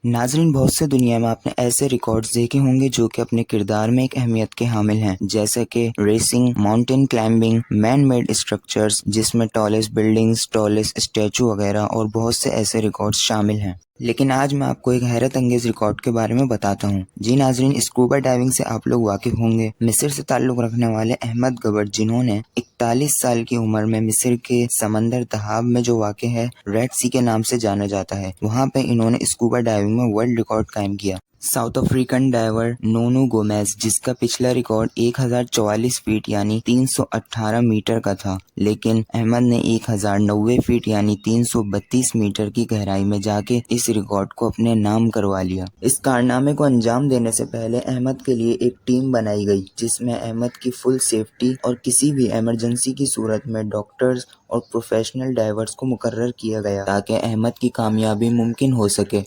ناظرین، بہت سے دنیا میں آپ نے ایسے ریکارڈز دیکھے ہوں گے جو کہ اپنے کردار میں ایک اہمیت کے حامل ہیں، جیسا کہ racing, mountain climbing, man made structures جس میں ٹالسٹ بلڈنگز، ٹالسٹ اسٹیچو وغیرہ اور بہت سے ایسے ریکارڈز شامل ہیں۔ لیکن آج میں آپ کو ایک حیرت انگیز ریکارڈ کے بارے میں بتاتا ہوں۔ جی ناظرین، اسکوبا ڈائیونگ سے آپ لوگ واقف ہوں گے۔ مصر سے تعلق رکھنے والے احمد گبر، جنہوں نے 41 سال کی عمر میں مصر کے سمندر دہاب میں جو واقع ہے ریڈ سی کے نام سے جانا جاتا ہے، وہاں پہ انہوں نے اسکوبا ڈائیونگ میں ورلڈ ریکارڈ قائم کیا۔ ساؤتھ افریقن ڈائیور نونو گومیز، جس کا پچھلا ریکارڈ 1044 فیٹ یعنی 318 میٹر کا تھا، لیکن احمد نے 1090 فیٹ یعنی 332 میٹر کی گہرائی میں جا کے اس ریکارڈ کو اپنے نام کروا لیا۔ اس کارنامے کو انجام دینے سے پہلے احمد کے لیے ایک ٹیم بنائی گئی، جس میں احمد کی فل سیفٹی اور کسی بھی ایمرجنسی کی صورت میں ڈاکٹرز اور پروفیشنل ڈائیورز کو مقرر کیا گیا تاکہ احمد کی کامیابی ممکن ہو سکے۔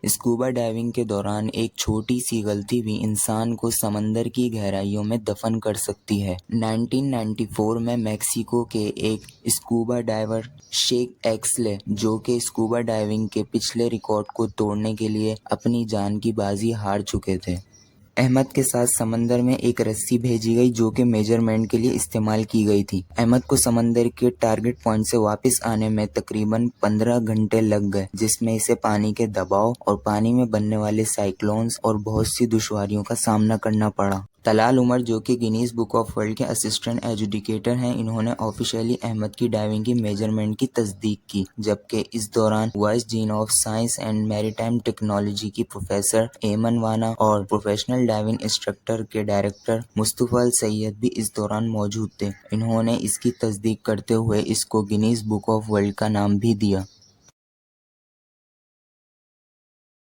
اسکوبا ڈائیونگ کے دوران ایک چھوٹی سی غلطی بھی انسان کو سمندر کی گہرائیوں میں دفن کر سکتی ہے۔ 1994 میں میکسیکو کے ایک اسکوبا ڈائیور شیک ایکسلے، جو کہ اسکوبا ڈائیونگ کے پچھلے ریکارڈ کو توڑنے کے لیے اپنی جان کی بازی ہار چکے تھے۔ احمد کے ساتھ سمندر میں ایک رسی بھیجی گئی جو کہ میجرمنٹ کے لیے استعمال کی گئی تھی۔ احمد کو سمندر کے ٹارگٹ پوائنٹ سے واپس آنے میں تقریباً 15 گھنٹے لگ گئے، جس میں اسے پانی کے دباؤ اور پانی میں بننے والے سائیکلونز اور بہت سی دشواریوں کا سامنا کرنا پڑا۔ طلال عمر، جو کہ گینیز بک آف ورلڈ کے اسسٹنٹ ایجوڈیکیٹر ہیں، انہوں نے آفیشیلی احمد کی ڈائیونگ کی میجرمنٹ کی تصدیق کی، جبکہ اس دوران vice dean of science and maritime technology کی پروفیسر ایمن وانا اور پروفیشنل ڈائیونگ انسٹرکٹر کے ڈائریکٹر مصطفی السید بھی اس دوران موجود تھے۔ انہوں نے اس کی تصدیق کرتے ہوئے اس کو گینیز بک آف ورلڈ کا نام بھی دیا۔